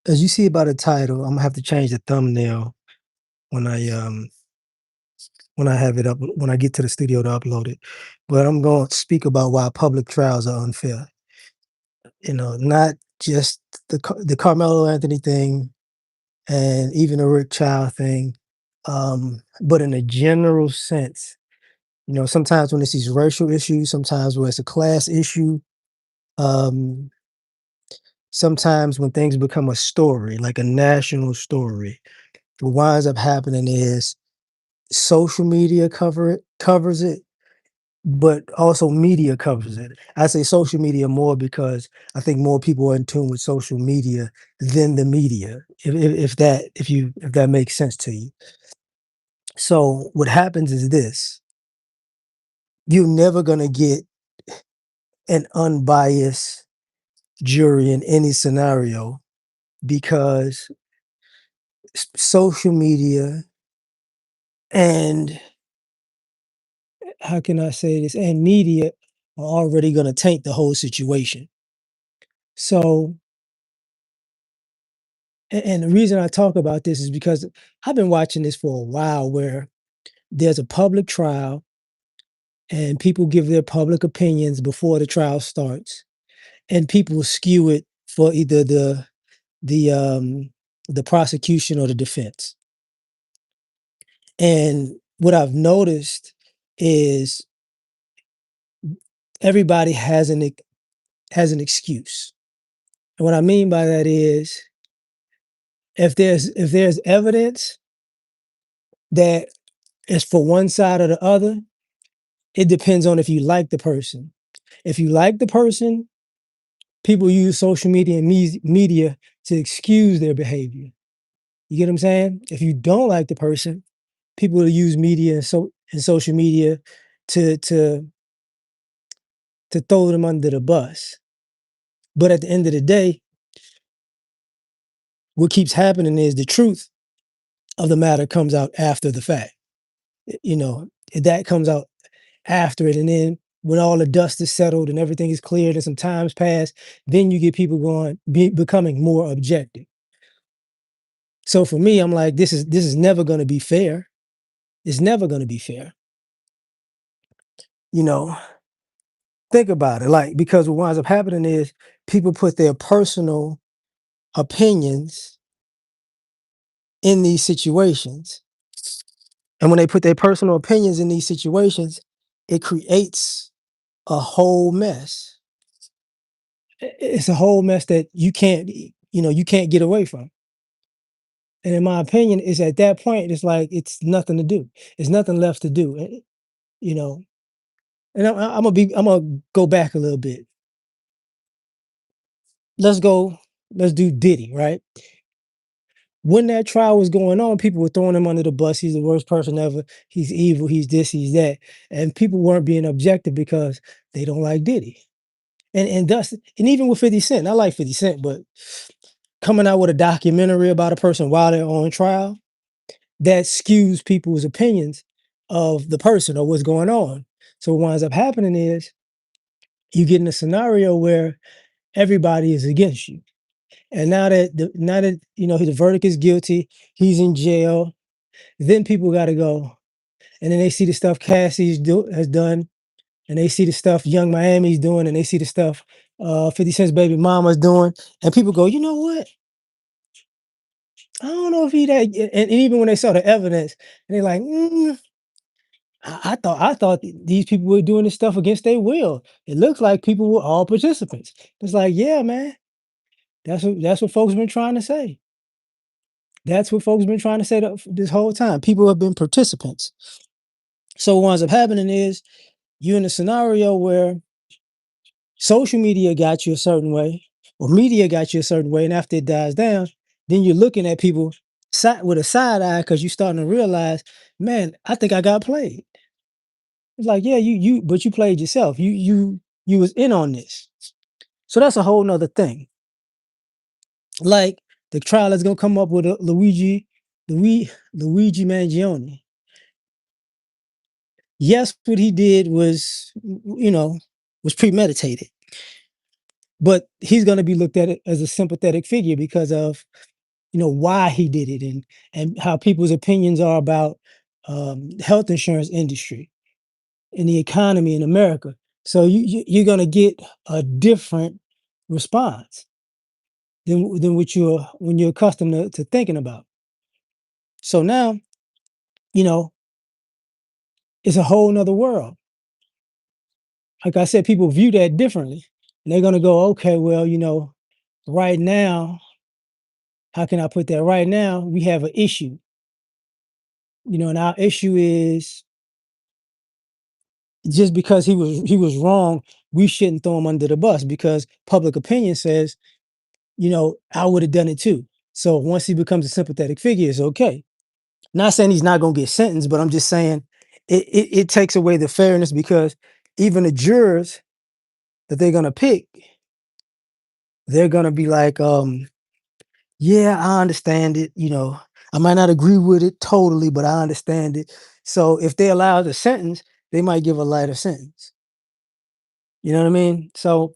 As you see by the title, I'm gonna have to change the thumbnail when I have it up when I get to the studio to upload it. But I'm going to speak about why public trials are unfair. Not just the Carmelo Anthony thing and even the Rick Child thing, but in a general sense. Sometimes when it's these racial issues, sometimes when it's a class issue, um, sometimes when things become a story, like a national story, what winds up happening is social media covers it, but also media covers it. I say social media more because I think more people are in tune with social media than the media, if that makes sense to you. So what happens is this: you're never gonna get an unbiased jury in any scenario because social media and how can I say this? And media are already going to taint the whole situation. So, and the reason I talk about this is because I've been watching this for a while where there's a public trial and people give their public opinions before the trial starts, and people skew it for either the um the prosecution or the defense. And what I've noticed is everybody has an excuse. And what I mean by that is if there's evidence that is for one side or the other, it depends on if you like the person. If you like the person, people use social media and media to excuse their behavior. You get what I'm saying? If you don't like the person, people will use media and social media to to to throw them under the bus. But at the end of the day, what keeps happening is the truth of the matter comes out after the fact. You know, that comes out after it. And then when all the dust is settled and everything is cleared and some time's passed, then you get people becoming more objective. So for me, I'm like, this is never going to be fair. It's never going to be fair. You know, think about it. Like, because what winds up happening is people put their personal opinions in these situations. And when they put their personal opinions in these situations, it creates a whole mess. It's a whole mess that you can't get away from. And in my opinion, it's at that point, it's like it's nothing to do. It's nothing left to do. You know. And I'm gonna go back a little bit. Let's go. Let's do Diddy, right? When that trial was going on, people were throwing him under the bus. He's the worst person ever. He's evil. He's this. He's that. And people weren't being objective because they don't like Diddy. And even with 50 Cent, I like 50 Cent, but coming out with a documentary about a person while they're on trial, that skews people's opinions of the person or what's going on. So what winds up happening is you get in a scenario where everybody is against you. And now that the verdict is guilty, he's in jail, then people gotta go. And then they see the stuff has done, and they see the stuff Young Miami's doing, and they see the stuff 50 Cent's baby mama's doing, and people go, you know what? I don't know if he that and even when they saw the evidence, and they're like, I thought these people were doing this stuff against their will. It looks like people were all participants. It's like, yeah, man, that's what folks been trying to say. That's what folks been trying to say this whole time. People have been participants. So what ends up happening is you're in a scenario where social media got you a certain way, or media got you a certain way, and after it dies down, then you're looking at people with a side eye because you're starting to realize, man, I think I got played. It's like, yeah, but you played yourself. You was in on this. So that's a whole nother thing. Like the trial that's gonna come up with Luigi Mangione. Yes, what he did was premeditated. but he's gonna be looked at it as a sympathetic figure because of, why he did it and how people's opinions are about, health insurance industry and the economy in America. So you're gonna get a different response than what you're when you're accustomed to thinking about. So now, you know, it's a whole nother world. Like I said, people view that differently. And they're gonna go, okay, well, right now, how can I put that? Right now, we have an issue, and our issue is just because he was wrong, we shouldn't throw him under the bus because public opinion says, I would have done it too. So once he becomes a sympathetic figure, it's okay. Not saying he's not gonna get sentenced, but I'm just saying it takes away the fairness because even the jurors that they're gonna pick, they're gonna be like, yeah, I understand it. I might not agree with it totally, but I understand it. So if they allow the sentence, they might give a lighter sentence. You know what I mean? So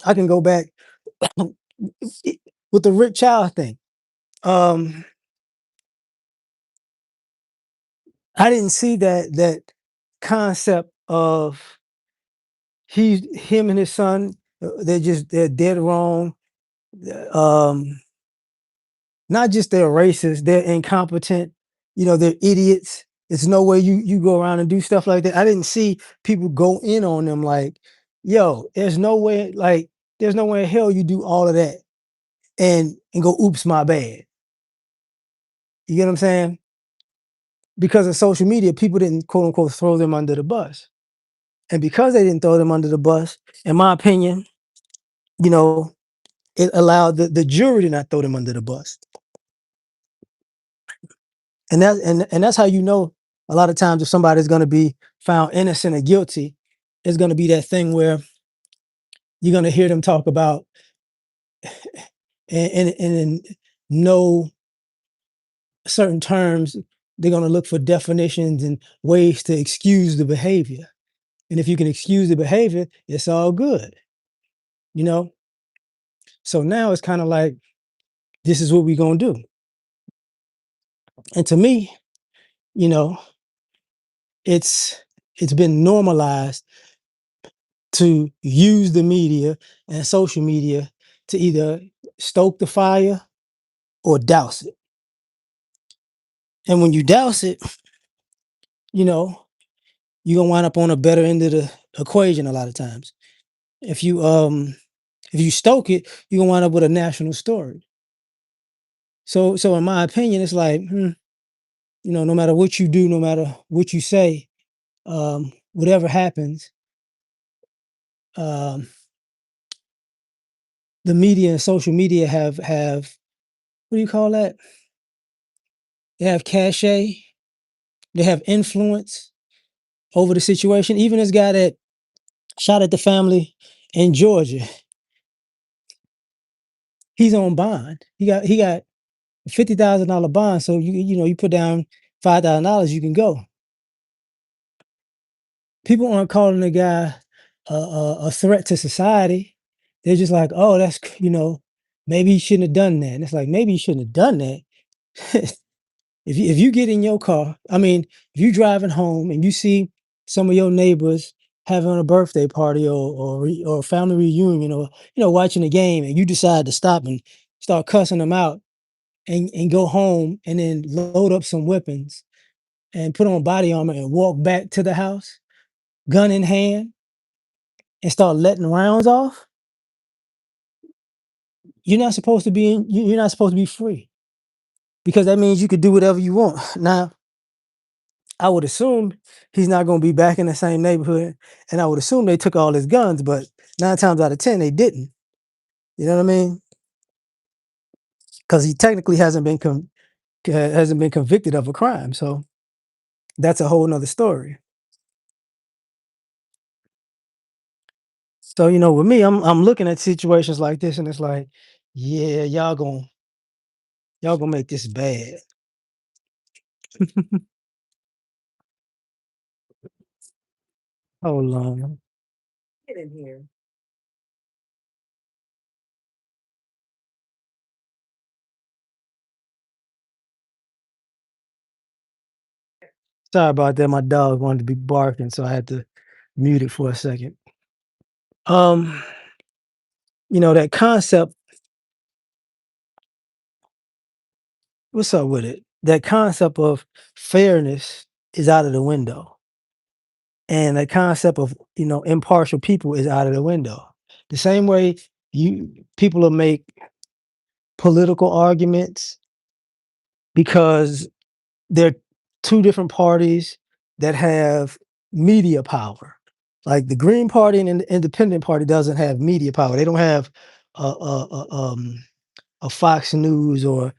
I can go back with the Rick Child thing. Um, I didn't see that concept of him and his son. They're dead wrong. Um, Not just they're racist, they're incompetent, they're idiots. It's no way you go around and do stuff like that. I didn't see people go in on them like, yo, there's no way in hell you do all of that and go, oops, my bad. You get what I'm saying? Because of social media, people didn't quote unquote throw them under the bus. And because they didn't throw them under the bus, in my opinion, you know, it allowed the jury to not throw them under the bus. And that's how a lot of times if somebody's going to be found innocent or guilty, it's going to be that thing where you're going to hear them talk about and in no certain terms, they're going to look for definitions and ways to excuse the behavior. And if you can excuse the behavior, it's all good, you know? So now it's kind of like, this is what we're going to do. And to me, you know, it's it's been normalized to use the media and social media to either stoke the fire or douse it. And when you douse it, you know, you're gonna wind up on a better end of the equation a lot of times. If you stoke it, you're gonna wind up with a national story. So in my opinion, it's like, no matter what you do, no matter what you say, whatever happens, um, the media and social media have what do you call that? They have cachet, they have influence over the situation. Even this guy that shot at the family in Georgia, he's on bond. He got $50,000 bond. So you put down $5,000, you can go. People aren't calling the guy a threat to society. They're just like, oh, maybe he shouldn't have done that. And it's like maybe you shouldn't have done that. If you get in your car, I mean, if you driving home and you see some of your neighbors having a birthday party or a family reunion or watching a game and you decide to stop and start cussing them out and go home and then load up some weapons and put on body armor and walk back to the house, gun in hand, and start letting rounds off, you're not supposed to be free because that means you could do whatever you want. Now, I would assume he's not gonna be back in the same neighborhood, and I would assume they took all his guns, but 9 times out of 10, they didn't. You know what I mean? Because he technically hasn't been convicted of a crime, so that's a whole nother story. So, with me, I'm looking at situations like this, and it's like, yeah, y'all gonna make this bad. Hold on. Get in here. Sorry about that, my dog wanted to be barking, so I had to mute it for a second. Um, that concept what's up with it? That concept of fairness is out of the window, and the concept of, impartial people is out of the window. The same way people will make political arguments because they're 2 different parties that have media power. Like, the Green Party and the Independent Party doesn't have media power. They don't have a Fox News or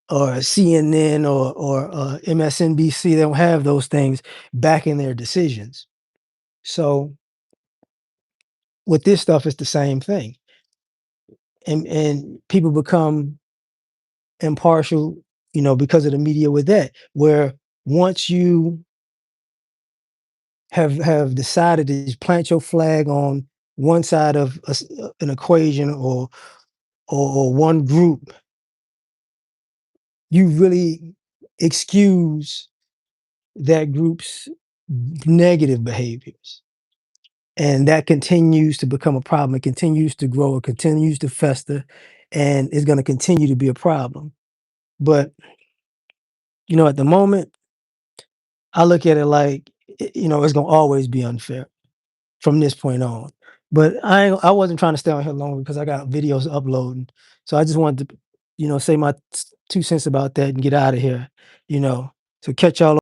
a CNN or MSNBC. They don't have those things backing their decisions. So, with this stuff, it's the same thing, and people become impartial, because of the media with that, where once you have decided to just plant your flag on one side of an equation or one group, you really excuse that group's negative behaviors. And that continues to become a problem. It continues to grow, it continues to fester, and it's going to continue to be a problem. But, at the moment, I look at it like, it's going to always be unfair from this point on. But I wasn't trying to stay on here long because I got videos uploading. So I just wanted to, say my 2 cents about that and get out of here, you know. So catch y'all